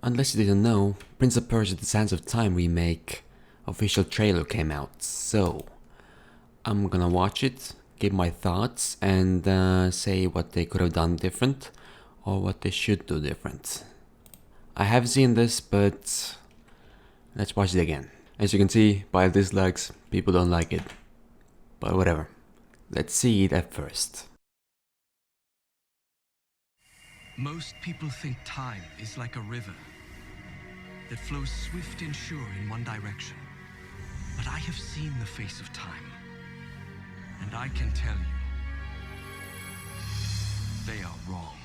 Unless you didn't know, Prince of Persia: The Sands of Time remake official trailer came out, so I'm gonna watch it, give my thoughts, and say what they could have done different or what they should do different. I have seen this, but let's watch it again. As you can see by the dislikes, people don't like it. But whatever. Let's see it at first. Most people think time is like a river that flows swift and sure in one direction. But I have seen the face of time, and I can tell you, they are wrong.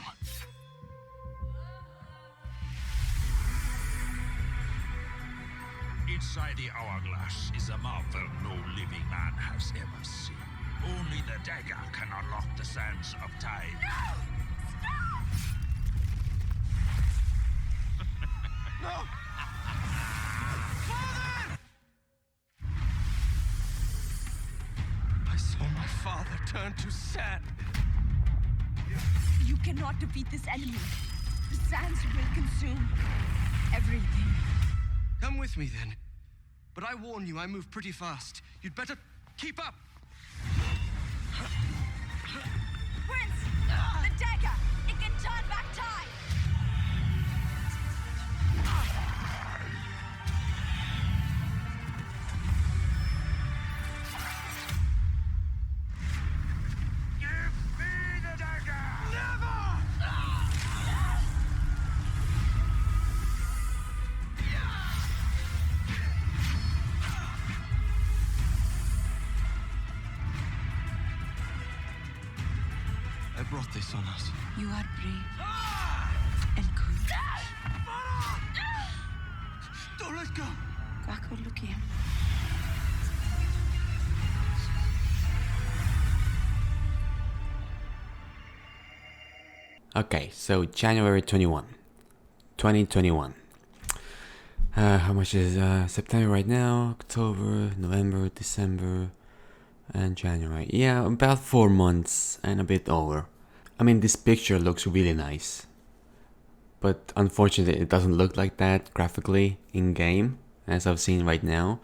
Inside the hourglass is a marvel no living man has ever seen. Only the dagger can unlock the sands of time. No! Stop! No! I saw my father turn to sand. You cannot defeat this enemy. The sands will consume everything. Come with me then. But I warn you, I move pretty fast. You'd better keep up. Prince! The dagger! It can turn back time! Give me the dagger! Never! I brought this on us. You are brave and good. Don't let go! Kakulukia. Okay, so January 21, 2021. How much is September right now? October, November, December, and January. Yeah, about 4 months and a bit over. I mean, this picture looks really nice. But unfortunately, it doesn't look like that graphically in game, as I've seen right now.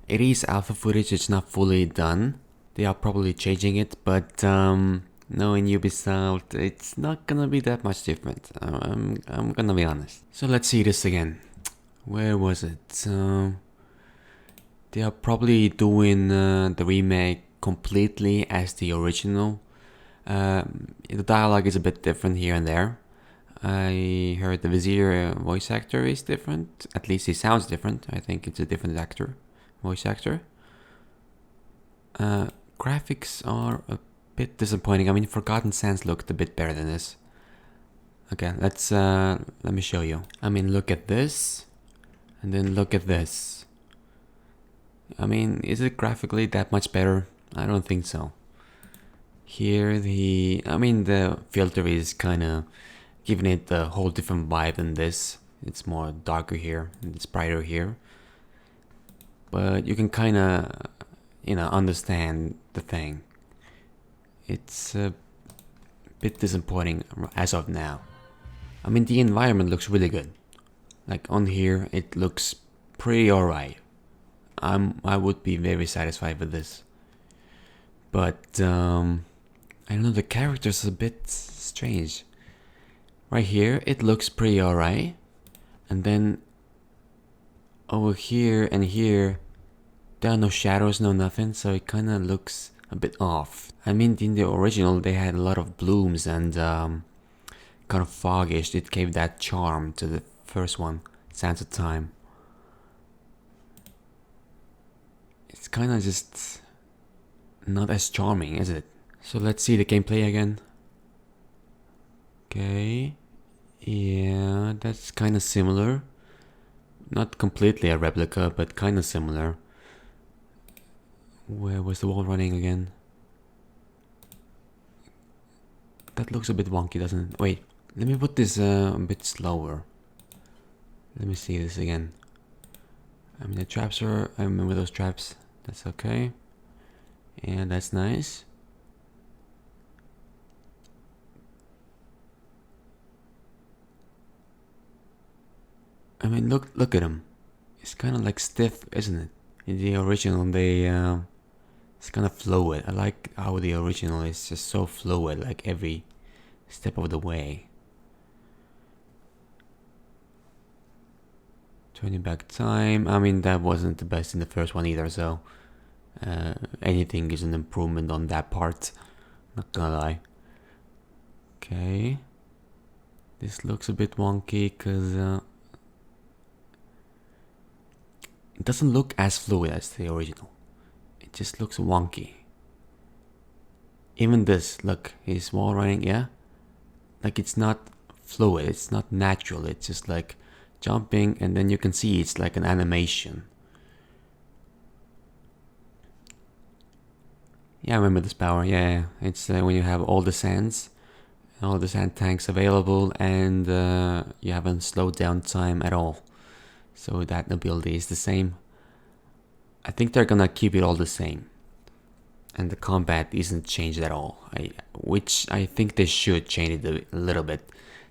It is alpha footage, it's not fully done. They are probably changing it, but knowing Ubisoft, it's not gonna be that much different. I'm gonna be honest. So let's see this again. Where was it? They are probably doing the remake completely as the original. The dialogue is a bit different here and there. I heard the Vizier voice actor is different. At least he sounds different. I think it's a different actor, voice actor. Graphics are a bit disappointing. I mean, Forgotten Sands looked a bit better than this. Okay, let me show you. I mean, look at this, and then look at this. I mean, is it graphically that much better? I don't think so. Here the filter is kind of giving it a whole different vibe than this. It's more darker here, and it's brighter here. But you can kind of, understand the thing. It's a bit disappointing as of now. I mean, the environment looks really good. Like on here, it looks pretty alright. I would be very satisfied with this. But I don't know, the characters are a bit strange. Right here, it looks pretty alright. And then over here and here, there are no shadows, no nothing, so it kind of looks a bit off. I mean, in the original, they had a lot of blooms and kind of foggish. It gave that charm to the first one, Sands of Time. It's kind of just not as charming, is it? So let's see the gameplay again. Okay. Yeah, that's kind of similar. Not completely a replica, but kind of similar. Where was the wall running again? That looks a bit wonky, doesn't it? Wait, let me put this a bit slower. Let me see this again. I mean, the traps are... I remember those traps. That's okay. And that's nice. I mean, look at him. It's kind of like stiff, isn't it? In the original, it's kind of fluid. I like how the original is just so fluid, like every step of the way. Turning back time. I mean, that wasn't the best in the first one either, so anything is an improvement on that part. Not gonna lie. Okay. This looks a bit wonky because it doesn't look as fluid as the original. It just looks wonky. Even this, look, he's wall running, yeah? Like it's not fluid, it's not natural, it's just like jumping and then you can see it's like an animation. Yeah, I remember this power, yeah. It's when you have all the sand tanks available and you haven't slowed down time at all. So that ability is the same. I think they're gonna keep it all the same. And the combat isn't changed at all. Which I think they should change it a little bit.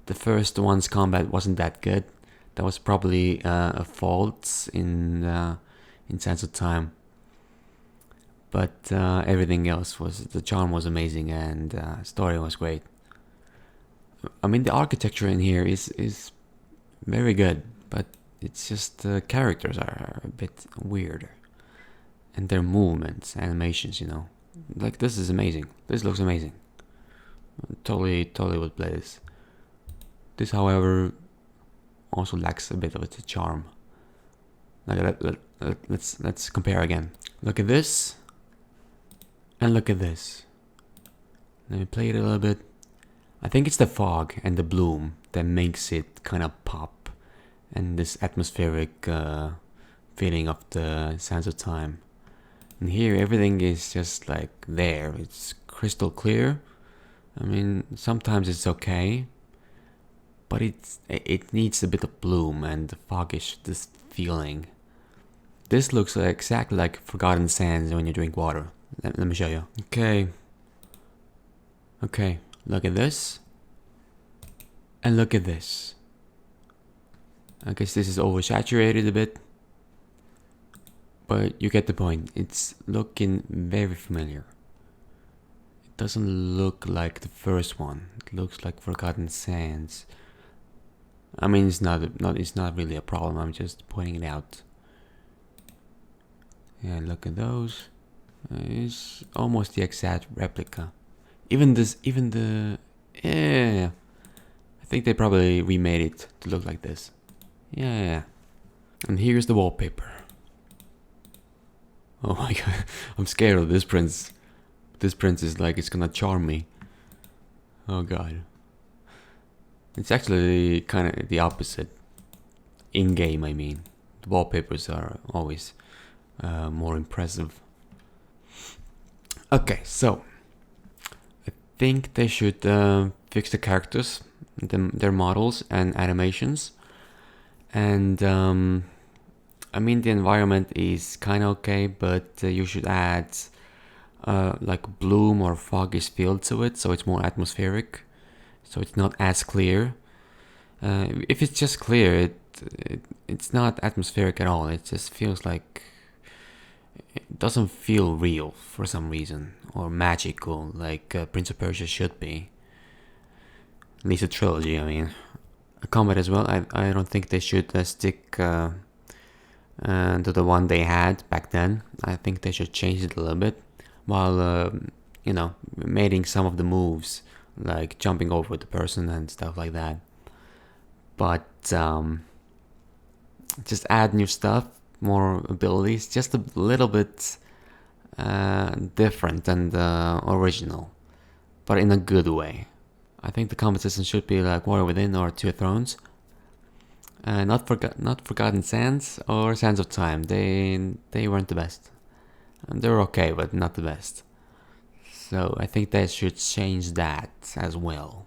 The first one's combat wasn't that good. That was probably a fault in Sands of Time. But everything else the charm was amazing and story was great. I mean, the architecture in here is very good, but it's just the characters are a bit weird. And their movements, animations, you know. Like, this is amazing. This looks amazing. Totally would play this. This, however, also lacks a bit of its charm. Like, let's compare again. Look at this. And look at this. Let me play it a little bit. I think it's the fog and the bloom that makes it kind of pop. And this atmospheric feeling of the Sands of Time. And here everything is just like there. It's crystal clear. I mean, sometimes it's okay. But it needs a bit of bloom and foggish, this feeling. This looks exactly like Forgotten Sands when you drink water. Let me show you. Okay, look at this. And look at this. I guess this is oversaturated a bit. But you get the point. It's looking very familiar. It doesn't look like the first one. It looks like Forgotten Sands. I mean, it's not really a problem. I'm just pointing it out. Yeah, look at those. It's almost the exact replica. Even yeah. I think they probably remade it to look like this. Yeah. And here's the wallpaper. Oh my god, I'm scared of this prince. This prince is like, it's gonna charm me. Oh god. It's actually kind of the opposite. In-game, I mean. The wallpapers are always more impressive. Okay, so I think they should fix the characters, their models and animations. And I mean, the environment is kind of okay, but you should add like bloom or foggish feel to it, so it's more atmospheric, so it's not as clear. If it's just clear, it's not atmospheric at all. It just feels like it doesn't feel real for some reason, or magical like Prince of Persia should be. At least a trilogy, I mean. A combat as well. I don't think they should stick to the one they had back then. I think they should change it a little bit, while making some of the moves like jumping over the person and stuff like that. But just add new stuff, more abilities, just a little bit different and original, but in a good way. I think the combat system should be like Warrior Within or Two Thrones. Not Forgotten Sands or Sands of Time. They weren't the best. They were okay, but not the best. So I think they should change that as well.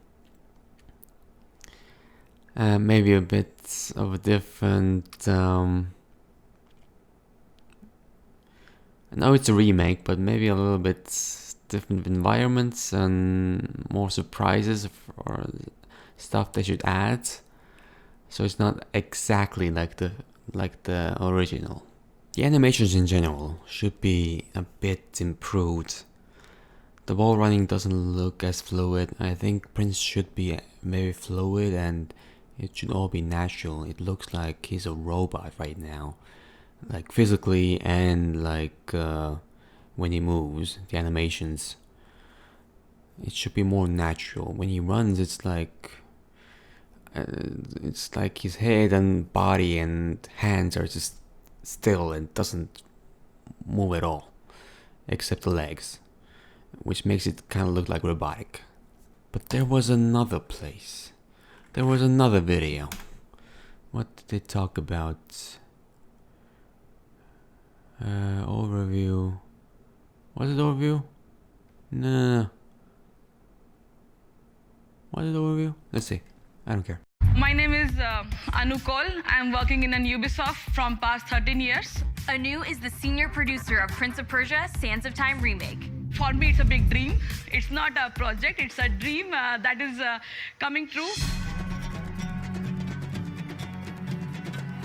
Maybe a bit of a different. I know it's a remake, but maybe a little bit different environments and more surprises or stuff they should add. so it's not exactly like the original. The animations in general should be a bit improved. The wall running doesn't look as fluid. I think Prince should be very fluid and it should all be natural. It looks like he's a robot right now, like physically and like when he moves, the animations. It should be more natural. When he runs, it's like his head and body and hands are just still and doesn't move at all, except the legs, which makes it kind of look like robotic. But there was another place. There was another video. What did they talk about? Overview. Was it overview? No. Was it overview? Let's see. I don't care. My name is Anu Kaul. I'm working in an Ubisoft from past 13 years. Anu is the senior producer of Prince of Persia: Sands of Time Remake. For me, it's a big dream. It's not a project, it's a dream that is coming true.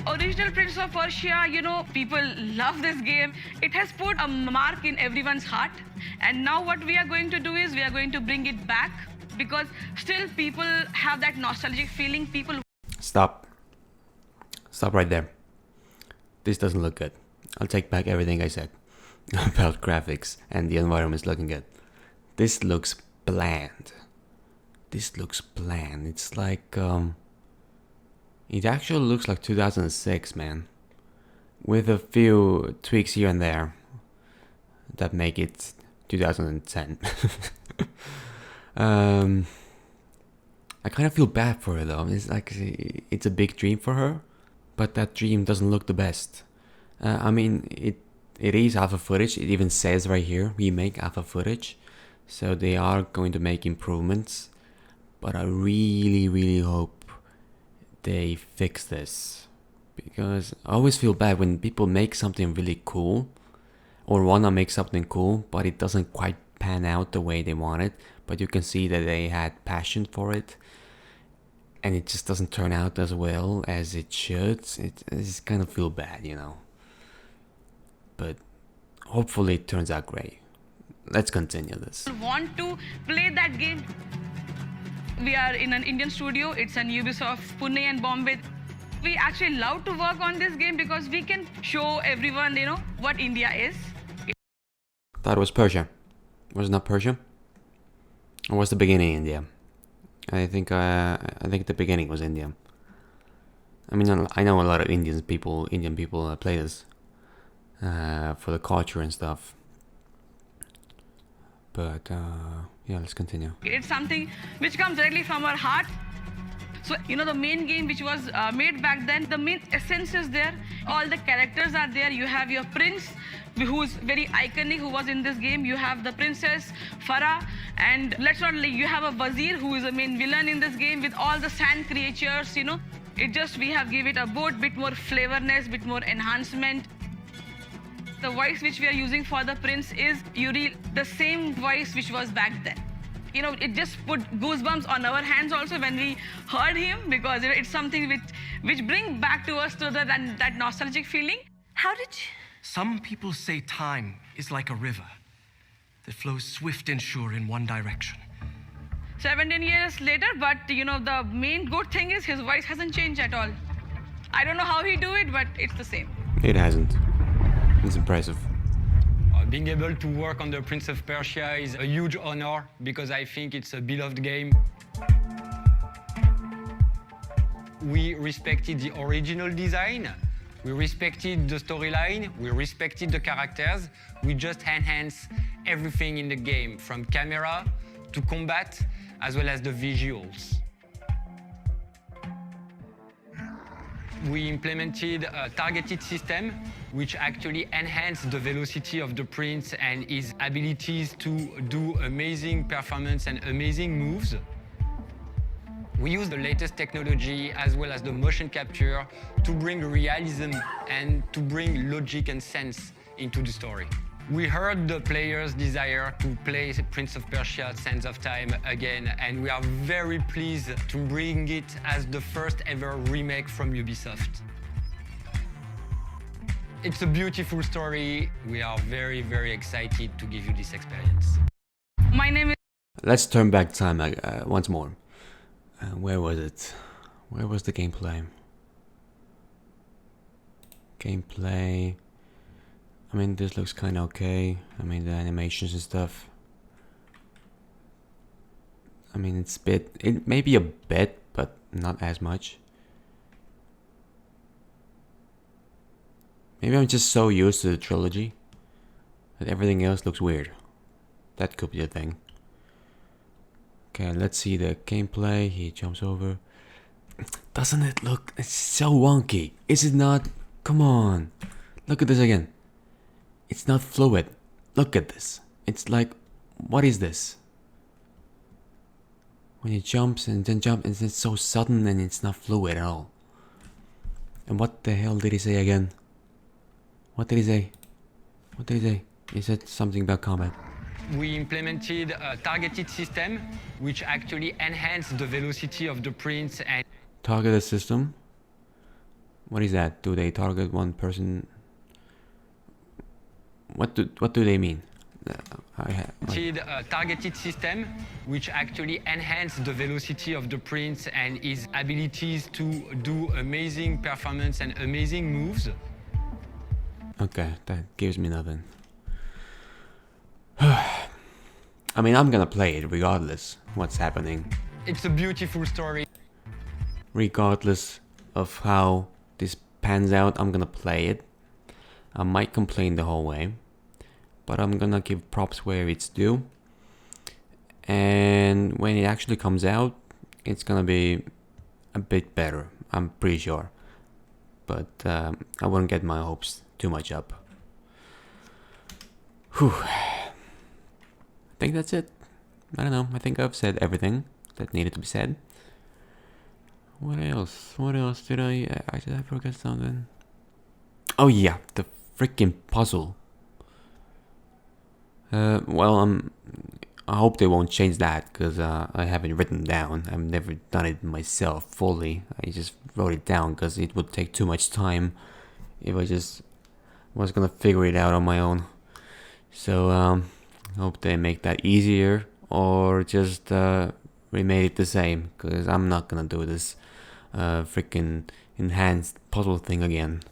Original Prince of Persia, you know, people love this game. It has put a mark in everyone's heart. And now what we are going to do is we are going to bring it back, because still people have that nostalgic feeling. Stop right there. This doesn't look good. I'll take back everything I said about graphics and the environments looking good. This looks bland. It's like it actually looks like 2006, man, with a few tweaks here and there that make it 2010. I kind of feel bad for her though. It's like it's a big dream for her, but that dream doesn't look the best. I mean, it is alpha footage. It even says right here, remake alpha footage. So they are going to make improvements, but I really hope they fix this, because I always feel bad when people make something really cool or wanna make something cool, but it doesn't quite pan out the way they want it, but you can see that they had passion for it and it just doesn't turn out as well as it should. It just kind of feel bad, you know, but hopefully it turns out great. Let's continue this. Want to play that game. We are in an Indian studio. It's an Ubisoft Pune and Bombay. We actually love to work on this game because we can show everyone, you know, what India is. Thought it was Persia. Was it not Persia? Or was the beginning India? I think the beginning was India. I mean, I know a lot of Indian people play this for the culture and stuff. But yeah, let's continue. It's something which comes directly from our heart. So, you know, the main game which was made back then, the main essence is there. All the characters are there. You have your prince, who's very iconic, who was in this game. You have the princess, Farah, and let's not like, you have a Wazir, who is the main villain in this game with all the sand creatures, you know. We have give it a bit more flavorness, bit more enhancement. The voice which we are using for the prince is Yuri, the same voice which was back then. You know, it just put goosebumps on our hands also when we heard him, because you know, it's something which brings back to us to that nostalgic feeling. How did you... Some people say time is like a river that flows swift and sure in one direction. 17 years later, but you know, the main good thing is his voice hasn't changed at all. I don't know how he do it, but it's the same. It hasn't. It's impressive. Being able to work on the Prince of Persia is a huge honor because I think it's a beloved game. We respected the original design, we respected the storyline, we respected the characters, we just enhanced everything in the game, from camera to combat, as well as the visuals. We implemented a targeted system which actually enhanced the velocity of the prince and his abilities to do amazing performance and amazing moves. We use the latest technology as well as the motion capture to bring realism and to bring logic and sense into the story. We heard the players' desire to play Prince of Persia Sands of Time again, and we are very pleased to bring it as the first ever remake from Ubisoft. It's a beautiful story. We are very, very excited to give you this experience. My name is... Let's turn back time once more. Where was it? Where was the gameplay? Gameplay. I mean, this looks kind of okay. I mean, the animations and stuff. I mean, it may be a bit, but not as much. Maybe I'm just so used to the trilogy that everything else looks weird. That could be a thing. Okay, let's see the gameplay. He jumps over. Doesn't it look... It's so wonky. Is it not? Come on. Look at this again. It's not fluid. Look at this. It's like... What is this? When he jumps and then jumps, and it's so sudden and it's not fluid at all. And what the hell did he say again? What did he say? What did he say? He said something about combat. We implemented a targeted system which actually enhanced the velocity of the prints and... Targeted system? What is that? Do they target one person? What do they mean? A targeted system which actually enhanced the velocity of the prince and his abilities to do amazing performance and amazing moves. Okay, that gives me nothing. I mean, I'm gonna play it regardless what's happening. It's a beautiful story. Regardless of how this pans out, I'm gonna play it. I might complain the whole way, but I'm gonna give props where it's due. And when it actually comes out, it's gonna be a bit better, I'm pretty sure. But I wouldn't get my hopes too much up. Whew. I think that's it. I don't know, I think I've said everything that needed to be said. What else? What else did I forget something? Oh yeah, the freaking puzzle. Well, I hope they won't change that, because I haven't written down. I've never done it myself fully. I just wrote it down because it would take too much time if I just was gonna figure it out on my own. So I hope they make that easier, or just remade it the same, because I'm not gonna do this freaking enhanced puzzle thing again.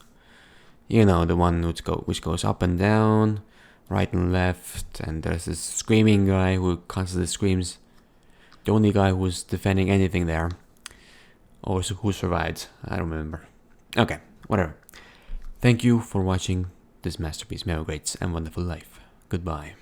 You know, the one which goes up and down, right and left, and there's this screaming guy who constantly screams. The only guy who's defending anything there, or who survived, I don't remember. Okay, whatever. Thank you for watching this masterpiece, Memory Greats and Wonderful Life. Goodbye.